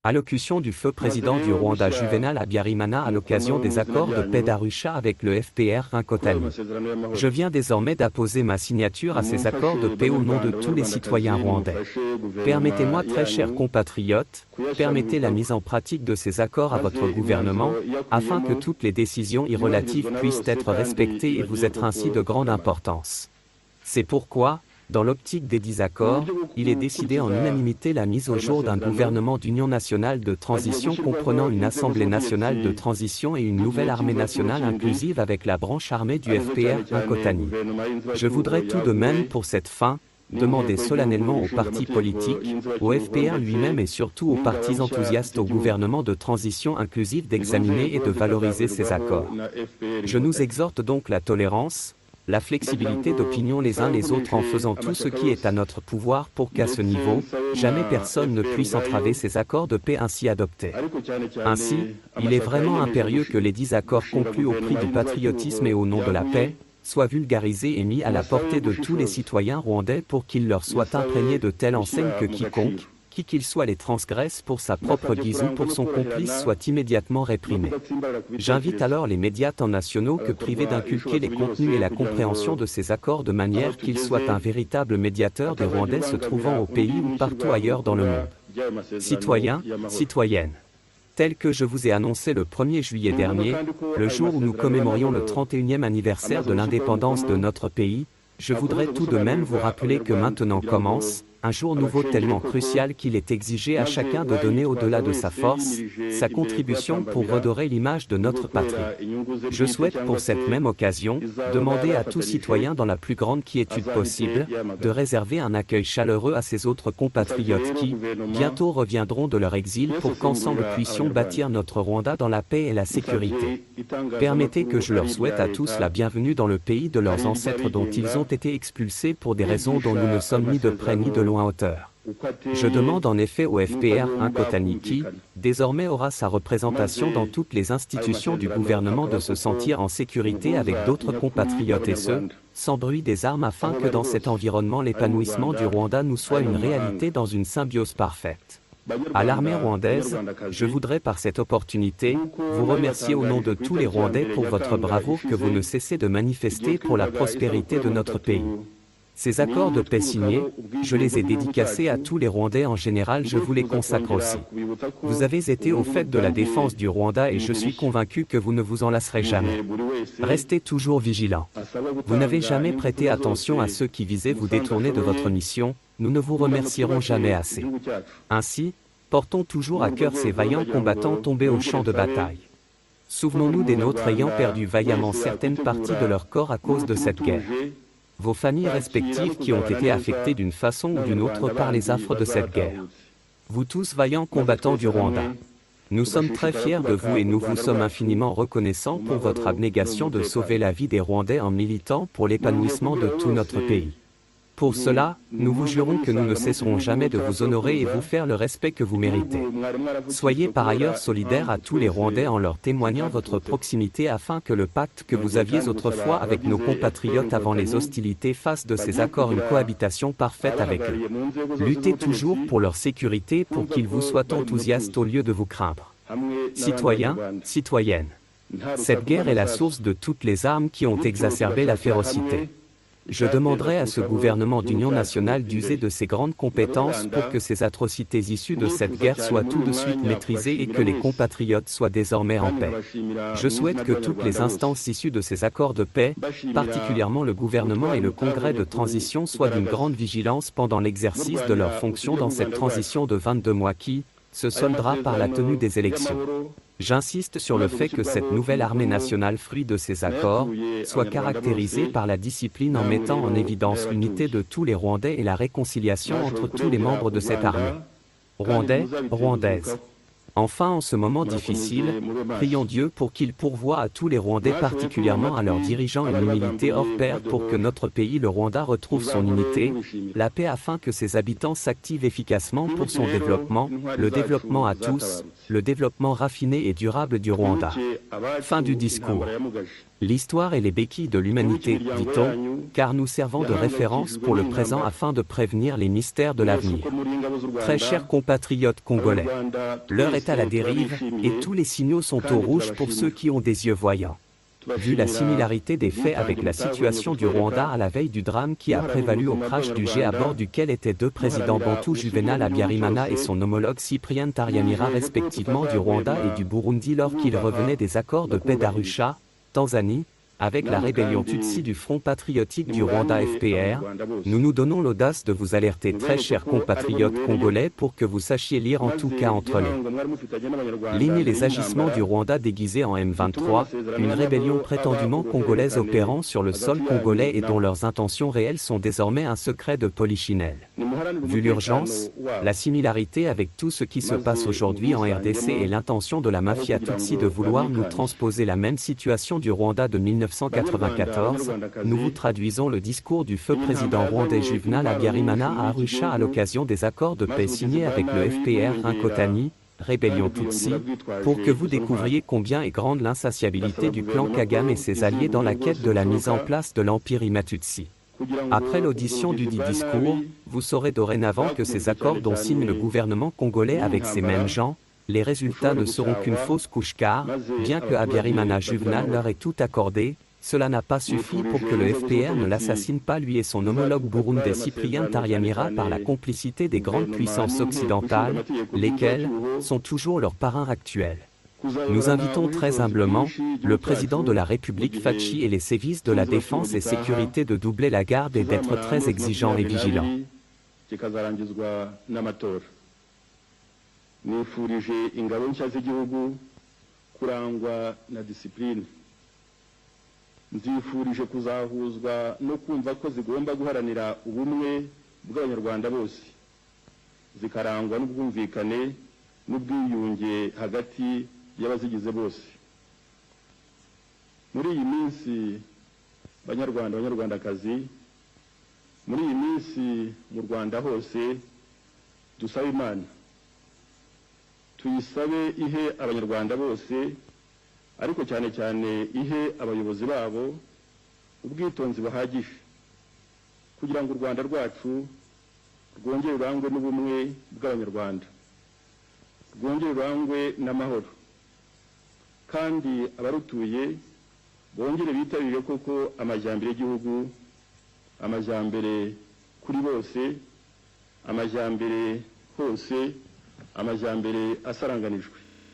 Allocution du feu président du Rwanda Juvenal Habyarimana à l'occasion des accords de paix d'Arusha avec le FPR Inkotani. Je viens désormais d'apposer ma signature à ces accords de paix au nom de tous les citoyens rwandais. Permettez-moi, très chers compatriotes, permettez la mise en pratique de ces accords à votre gouvernement, afin que toutes les décisions y relatives puissent être respectées et vous être ainsi de grande importance. C'est pourquoi, dans l'optique des 10 accords, il est décidé en unanimité la mise au jour d'un gouvernement d'union nationale de transition comprenant une Assemblée nationale de transition et une nouvelle armée nationale inclusive avec la branche armée du FPR Inkotani. Je voudrais tout de même pour cette fin, demander solennellement aux partis politiques, au FPR lui-même et surtout aux partis enthousiastes au gouvernement de transition inclusive d'examiner et de valoriser ces accords. Je nous exhorte donc la tolérance, la flexibilité d'opinion les uns les autres en faisant tout ce qui est à notre pouvoir pour qu'à ce niveau, jamais personne ne puisse entraver ces accords de paix ainsi adoptés. Ainsi, il est vraiment impérieux que les 10 accords conclus au prix du patriotisme et au nom de la paix, soient vulgarisés et mis à la portée de tous les citoyens rwandais pour qu'il leur soit imprégné de telle enseigne que quiconque, qui qu'il soit les transgresse pour sa propre guise ou pour son complice soit immédiatement réprimé. J'invite alors les médias tant nationaux que privés d'inculquer les contenus et la compréhension de ces accords de manière qu'ils soient un véritable médiateur des Rwandais se trouvant au pays ou partout ailleurs dans le monde. Citoyens, citoyennes. Tel que je vous ai annoncé le 1er juillet dernier, le jour où nous commémorions le 31e anniversaire de l'indépendance de notre pays, je voudrais tout de même vous rappeler que maintenant commence un jour nouveau tellement crucial qu'il est exigé à chacun de donner au-delà de sa force, sa contribution pour redorer l'image de notre patrie. Je souhaite pour cette même occasion, demander à tout citoyen dans la plus grande quiétude possible, de réserver un accueil chaleureux à ses autres compatriotes qui, bientôt reviendront de leur exil pour qu'ensemble puissions bâtir notre Rwanda dans la paix et la sécurité. Permettez que je leur souhaite à tous la bienvenue dans le pays de leurs ancêtres dont ils ont été expulsés pour des raisons dont nous ne sommes ni de près ni de loin hauteur. Je demande en effet au FPR Inkotani qui, désormais aura sa représentation dans toutes les institutions du gouvernement de se sentir en sécurité avec d'autres compatriotes et ce, sans bruit des armes afin que dans cet environnement l'épanouissement du Rwanda nous soit une réalité dans une symbiose parfaite. À l'armée rwandaise, je voudrais par cette opportunité, vous remercier au nom de tous les Rwandais pour votre bravoure que vous ne cessez de manifester pour la prospérité de notre pays. Ces accords de paix signés, je les ai dédicacés à tous les Rwandais en général, je vous les consacre aussi. Vous avez été au fait de la défense du Rwanda et je suis convaincu que vous ne vous en lasserez jamais. Restez toujours vigilants. Vous n'avez jamais prêté attention à ceux qui visaient vous détourner de votre mission, nous ne vous remercierons jamais assez. Ainsi, portons toujours à cœur ces vaillants combattants tombés au champ de bataille. Souvenons-nous des nôtres ayant perdu vaillamment certaines parties de leur corps à cause de cette guerre. Vos familles respectives qui ont été affectées d'une façon ou d'une autre par les affres de cette guerre. Vous tous vaillants combattants du Rwanda. Nous sommes très fiers de vous et nous vous sommes infiniment reconnaissants pour votre abnégation de sauver la vie des Rwandais en militant pour l'épanouissement de tout notre pays. Pour cela, nous vous jurons que nous ne cesserons jamais de vous honorer et vous faire le respect que vous méritez. Soyez par ailleurs solidaires à tous les Rwandais en leur témoignant votre proximité afin que le pacte que vous aviez autrefois avec nos compatriotes avant les hostilités fasse de ces accords une cohabitation parfaite avec eux. Luttez toujours pour leur sécurité pour qu'ils vous soient enthousiastes au lieu de vous craindre. Citoyens, citoyennes. Cette guerre est la source de toutes les armes qui ont exacerbé la férocité. Je demanderai à ce gouvernement d'union nationale d'user de ses grandes compétences pour que ces atrocités issues de cette guerre soient tout de suite maîtrisées et que les compatriotes soient désormais en paix. Je souhaite que toutes les instances issues de ces accords de paix, particulièrement le gouvernement et le congrès de transition, soient d'une grande vigilance pendant l'exercice de leurs fonctions dans cette transition de 22 mois qui se soldera par la tenue des élections. J'insiste sur le fait que cette nouvelle armée nationale, fruit de ces accords, soit caractérisée par la discipline en mettant en évidence l'unité de tous les Rwandais et la réconciliation entre tous les membres de cette armée. Rwandais, Rwandaises. Enfin, en ce moment difficile, prions Dieu pour qu'il pourvoie à tous les Rwandais, particulièrement à leurs dirigeants, une humilité hors pair pour que notre pays, le Rwanda, retrouve son unité, la paix afin que ses habitants s'activent efficacement pour son développement, le développement à tous, le développement raffiné et durable du Rwanda. Fin du discours. L'histoire est les béquilles de l'humanité, dit-on, car nous servons de référence pour le présent afin de prévenir les mystères de l'avenir. Très chers compatriotes congolais, l'heure est à la dérive, et tous les signaux sont au rouge pour ceux qui ont des yeux voyants. Vu la similarité des faits avec la situation du Rwanda à la veille du drame qui a prévalu au crash du jet à bord duquel étaient deux présidents bantous, Juvénal Habyarimana et son homologue Cyprien Ntaryamira respectivement du Rwanda et du Burundi lors qu'ils revenaient des accords de paix d'Arusha, Tanzanie, avec la rébellion Tutsi du Front patriotique du Rwanda FPR, nous nous donnons l'audace de vous alerter très chers compatriotes congolais pour que vous sachiez lire en tout cas entre les lignes les agissements du Rwanda déguisé en M23, une rébellion prétendument congolaise opérant sur le sol congolais et dont leurs intentions réelles sont désormais un secret de polichinelle. Vu l'urgence, la similarité avec tout ce qui se passe aujourd'hui en RDC et l'intention de la mafia Tutsi de vouloir nous transposer la même situation du Rwanda de 1994, nous vous traduisons le discours du feu président rwandais Juvénal Habyarimana à Arusha à l'occasion des accords de paix signés avec le FPR Inkotani, rébellion Tutsi, pour que vous découvriez combien est grande l'insatiabilité du clan Kagame et ses alliés dans la quête de la mise en place de l'empire Imatutsi. Après l'audition du dit discours, vous saurez dorénavant que ces accords dont signe le gouvernement congolais avec ces mêmes gens, les résultats ne seront qu'une fausse couche car, bien que Habyarimana Juvénal leur ait tout accordé, cela n'a pas suffi pour que le FPR ne l'assassine pas lui et son homologue burundais Cyprien Ntaryamira par la complicité des grandes puissances occidentales, lesquelles sont toujours leurs parrains actuels. Nous invitons très humblement le président de la République Faci et les services de la défense et sécurité de doubler la garde et d'être très exigeants et vigilants. nifurije ingabo nshya z'igihugu kurangwa na discipline nzifurije kuzahuzwa no kumva ko zigomba guharanira ubumwe bw'abanyarwanda bose zikarangwa n'ubwumvikane n'ubwiyunge hagati y'abazigize bose muri iyi minsi banyarwandakazi muri iyi minsi mu Rwanda hose dusaba Imana tuyisabe ihe abanyarwanda bose ariko cyane cyane ihe abayobozi babo ubwitonzi buhagije kugira ngo u Rwanda rwacu rwongere rurangwe n'ubumwe bw'abanyarwanda rwongere rurangwe n'amahoro kandi abarutuye bongere bitabire koko amajyambere y'igihugu amajyambere kuri bose amajyambere hose amajyambere asaranganijwe